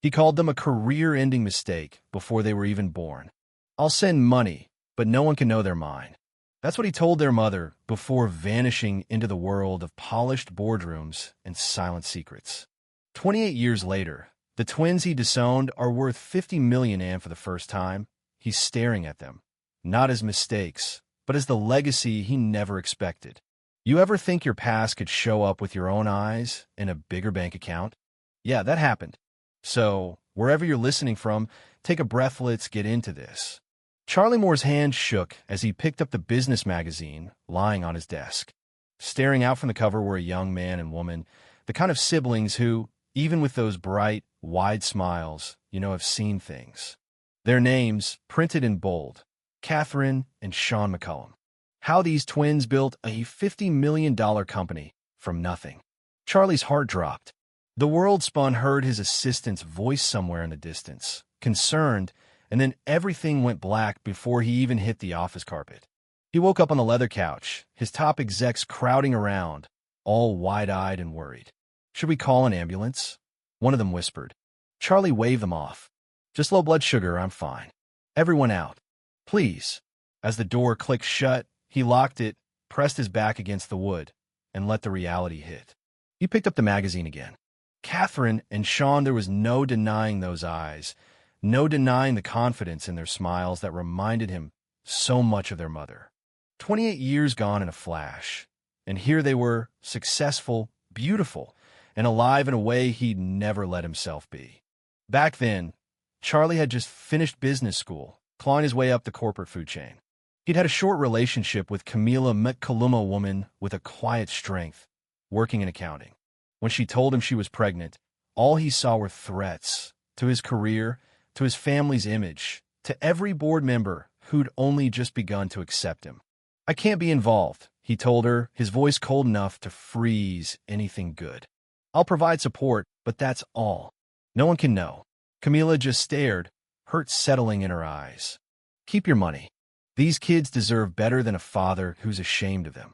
He called them a career-ending mistake before they were even born. "I'll send money, but no one can know they're mine." That's what he told their mother before vanishing into the world of polished boardrooms and silent secrets. 28 years later, the twins he disowned are worth $50 million, and for the first time, he's staring at them, not as mistakes, but as the legacy he never expected. You ever think your past could show up with your own eyes in a bigger bank account? Yeah, that happened. So, wherever you're listening from, take a breath, let's get into this. Charlie Moore's hand shook as he picked up the business magazine lying on his desk. Staring out from the cover were a young man and woman, the kind of siblings who, even with those bright, wide smiles, have seen things. Their names, printed in bold, Catherine and Sean McCullum. How these twins built a $50 million company from nothing. Charlie's heart dropped. The world spun, heard his assistant's voice somewhere in the distance, concerned, and then everything went black before he even hit the office carpet. He woke up on the leather couch, his top execs crowding around, all wide-eyed and worried. "Should we call an ambulance?" one of them whispered. Charlie waved them off. "Just low blood sugar, I'm fine. Everyone out. Please." As the door clicked shut, he locked it, pressed his back against the wood, and let the reality hit. He picked up the magazine again. Catherine and Sean, there was no denying those eyes, no denying the confidence in their smiles that reminded him so much of their mother. 28 years gone in a flash, and here they were, successful, beautiful, and alive in a way he'd never let himself be. Back then, Charlie had just finished business school, clawing his way up the corporate food chain. He'd had a short relationship with Camila McCullum, a woman with a quiet strength, working in accounting. When she told him she was pregnant, all he saw were threats to his career, to his family's image, to every board member who'd only just begun to accept him. "I can't be involved," he told her, his voice cold enough to freeze anything good. "I'll provide support, but that's all. No one can know." Camila just stared, hurt settling in her eyes. "Keep your money. These kids deserve better than a father who's ashamed of them."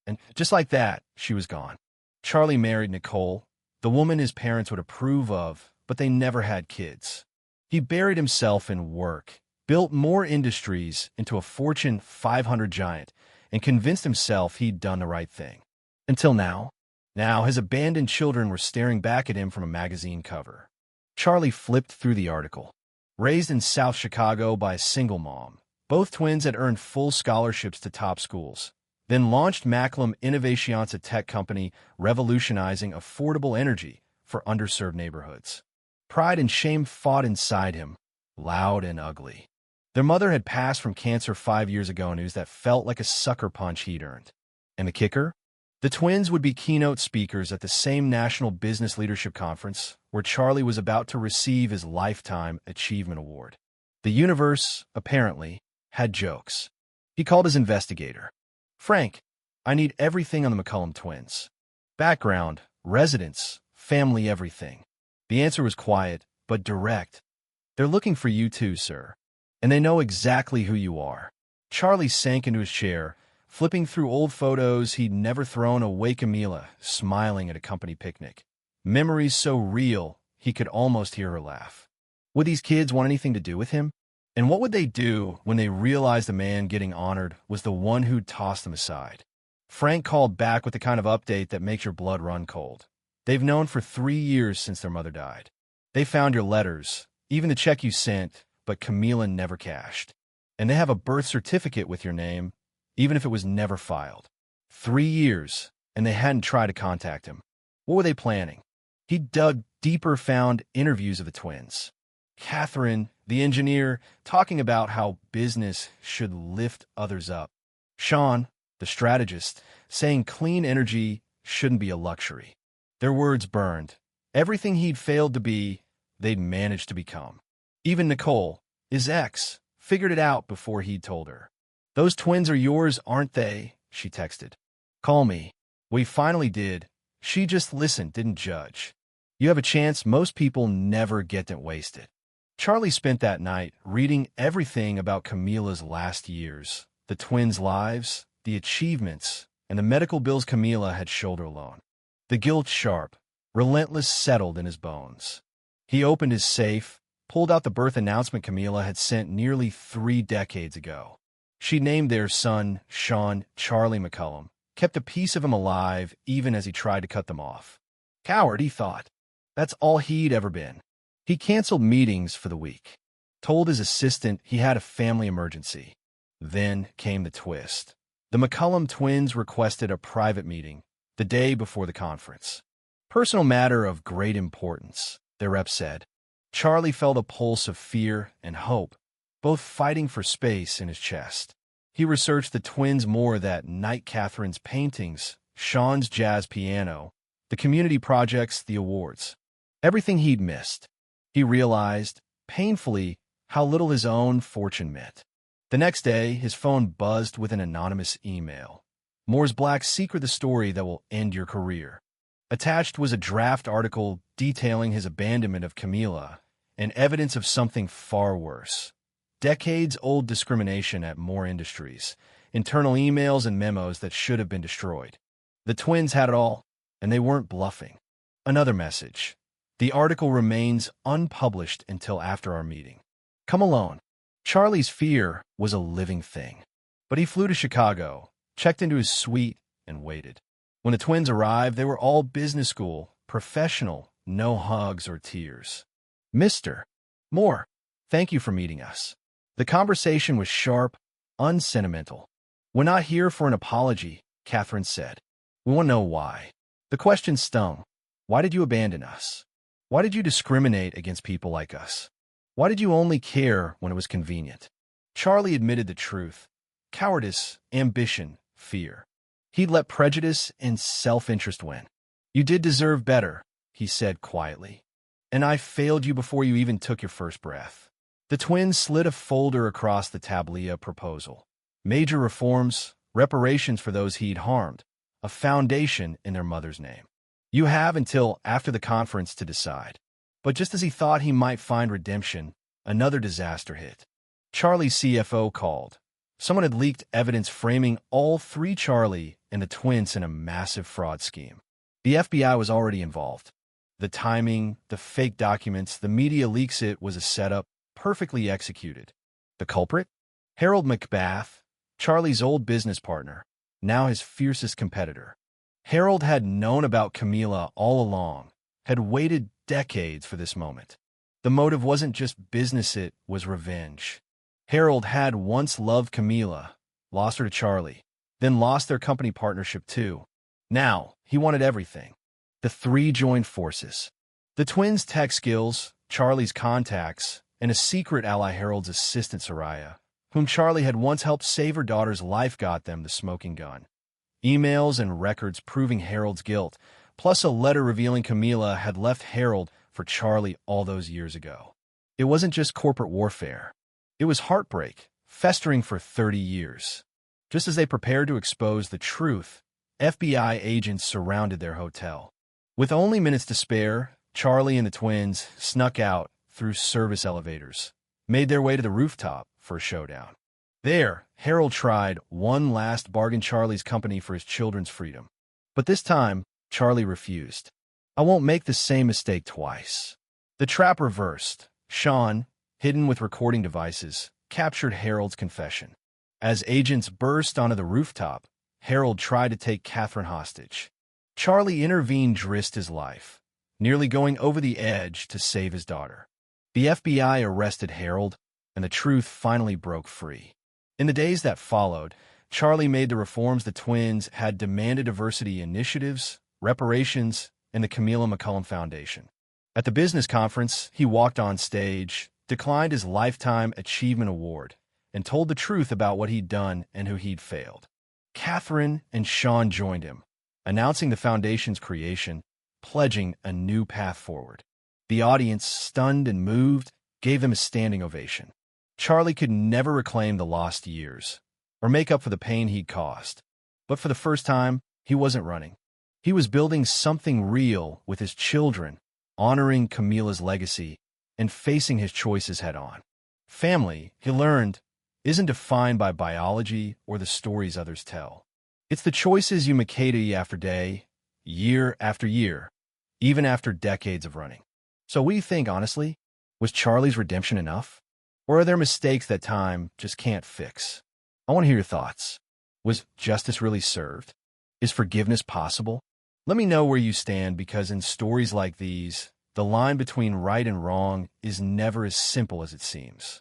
And just like that, she was gone. Charlie married Nicole, the woman his parents would approve of, but they never had kids. He buried himself in work, built more industries into a Fortune 500 giant, and convinced himself he'd done the right thing. Until now. Now, his abandoned children were staring back at him from a magazine cover. Charlie flipped through the article. Raised in South Chicago by a single mom, both twins had earned full scholarships to top schools, then launched McCullum Innovations, a tech company revolutionizing affordable energy for underserved neighborhoods. Pride and shame fought inside him, loud and ugly. Their mother had passed from cancer 5 years ago, news that felt like a sucker punch he'd earned. And the kicker? The twins would be keynote speakers at the same National Business Leadership Conference where Charlie was about to receive his Lifetime Achievement Award. The universe, apparently, had jokes. He called his investigator. "Frank, I need everything on the McCullum twins. Background, residence, family, everything." The answer was quiet, but direct. "They're looking for you too, sir. And they know exactly who you are." Charlie sank into his chair, flipping through old photos he'd never thrown away. Camila, smiling at a company picnic. Memories so real, he could almost hear her laugh. Would these kids want anything to do with him? And what would they do when they realized the man getting honored was the one who'd tossed them aside? Frank called back with the kind of update that makes your blood run cold. "They've known for 3 years since their mother died. They found your letters, even the check you sent, but Camila never cashed. And they have a birth certificate with your name, even if it was never filed. 3 years, and they hadn't tried to contact him. What were they planning?" He dug deeper, found interviews of the twins. Catherine, the engineer, talking about how business should lift others up. Sean, the strategist, saying clean energy shouldn't be a luxury. Their words burned. Everything he'd failed to be, they'd managed to become. Even Nicole, his ex, figured it out before he'd told her. "Those twins are yours, aren't they?" she texted. "Call me." We finally did. She just listened, didn't judge. You have a chance most people never get to waste it. Charlie spent that night reading everything about Camila's last years, the twins' lives, the achievements, and the medical bills Camila had shouldered alone. The guilt sharp, relentless, settled in his bones. He opened his safe, pulled out the birth announcement Camila had sent nearly 3 decades ago. She named their son Sean Charlie McCullum, kept a piece of him alive even as he tried to cut them off. Coward, he thought. That's all he'd ever been. He canceled meetings for the week, told his assistant he had a family emergency. Then came the twist. The McCullum twins requested a private meeting the day before the conference. Personal matter of great importance, their rep said. Charlie felt a pulse of fear and hope, both fighting for space in his chest. He researched the twins more that night: Catherine's paintings, Sean's jazz piano, the community projects, the awards. Everything he'd missed. He realized, painfully, how little his own fortune meant. The next day, his phone buzzed with an anonymous email. Moore's Black Secret: the story that will end your career. Attached was a draft article detailing his abandonment of Camila and evidence of something far worse. Decades-old discrimination at Moore Industries, internal emails and memos that should have been destroyed. The twins had it all, and they weren't bluffing. Another message. The article remains unpublished until after our meeting. Come alone. Charlie's fear was a living thing. But he flew to Chicago, checked into his suite, and waited. When the twins arrived, they were all business school, professional, no hugs or tears. Mr. Moore, thank you for meeting us. The conversation was sharp, unsentimental. We're not here for an apology, Catherine said. We want to know why. The question stung. Why did you abandon us? Why did you discriminate against people like us? Why did you only care when it was convenient? Charlie admitted the truth. Cowardice, ambition, fear. He'd let prejudice and self-interest win. You did deserve better, he said quietly. And I failed you before you even took your first breath. The twins slid a folder across the tablia proposal. Major reforms, reparations for those he'd harmed, a foundation in their mother's name. You have until after the conference to decide. But just as he thought he might find redemption, another disaster hit. Charlie's CFO called. Someone had leaked evidence framing all 3 Charlie and the twins in a massive fraud scheme. The FBI was already involved. The timing, the fake documents, the media leaks, it was a setup, perfectly executed. The culprit? Harold McBath, Charlie's old business partner, now his fiercest competitor. Harold had known about Camila all along, had waited decades for this moment. The motive wasn't just business, it was revenge. Harold had once loved Camila, lost her to Charlie, then lost their company partnership too. Now, he wanted everything. The 3 joined forces. The twins' tech skills, Charlie's contacts, and a secret ally, Harold's assistant Soraya, whom Charlie had once helped save her daughter's life, got them the smoking gun. Emails and records proving Harold's guilt, plus a letter revealing Camila had left Harold for Charlie all those years ago. It wasn't just corporate warfare. It was heartbreak, festering for 30 years. Just as they prepared to expose the truth, FBI agents surrounded their hotel. With only minutes to spare, Charlie and the twins snuck out through service elevators, made their way to the rooftop for a showdown. There, Harold tried one last bargain: Charlie's company for his children's freedom. But this time, Charlie refused. I won't make the same mistake twice. The trap reversed. Sean, hidden with recording devices, captured Harold's confession. As agents burst onto the rooftop, Harold tried to take Catherine hostage. Charlie intervened, risked his life, nearly going over the edge to save his daughter. The FBI arrested Harold, and the truth finally broke free. In the days that followed, Charlie made the reforms the twins had demanded: diversity initiatives, reparations, and the Camila McCullum Foundation. At the business conference, he walked on stage, declined his Lifetime Achievement Award, and told the truth about what he'd done and who he'd failed. Catherine and Sean joined him, announcing the foundation's creation, pledging a new path forward. The audience, stunned and moved, gave them a standing ovation. Charlie could never reclaim the lost years, or make up for the pain he'd caused. But for the first time, he wasn't running. He was building something real with his children, honoring Camila's legacy, and facing his choices head-on. Family, he learned, isn't defined by biology or the stories others tell. It's the choices you make day after day, year after year, even after decades of running. So what do you think, honestly? Was Charlie's redemption enough? Or are there mistakes that time just can't fix? I want to hear your thoughts. Was justice really served? Is forgiveness possible? Let me know where you stand, because in stories like these, the line between right and wrong is never as simple as it seems.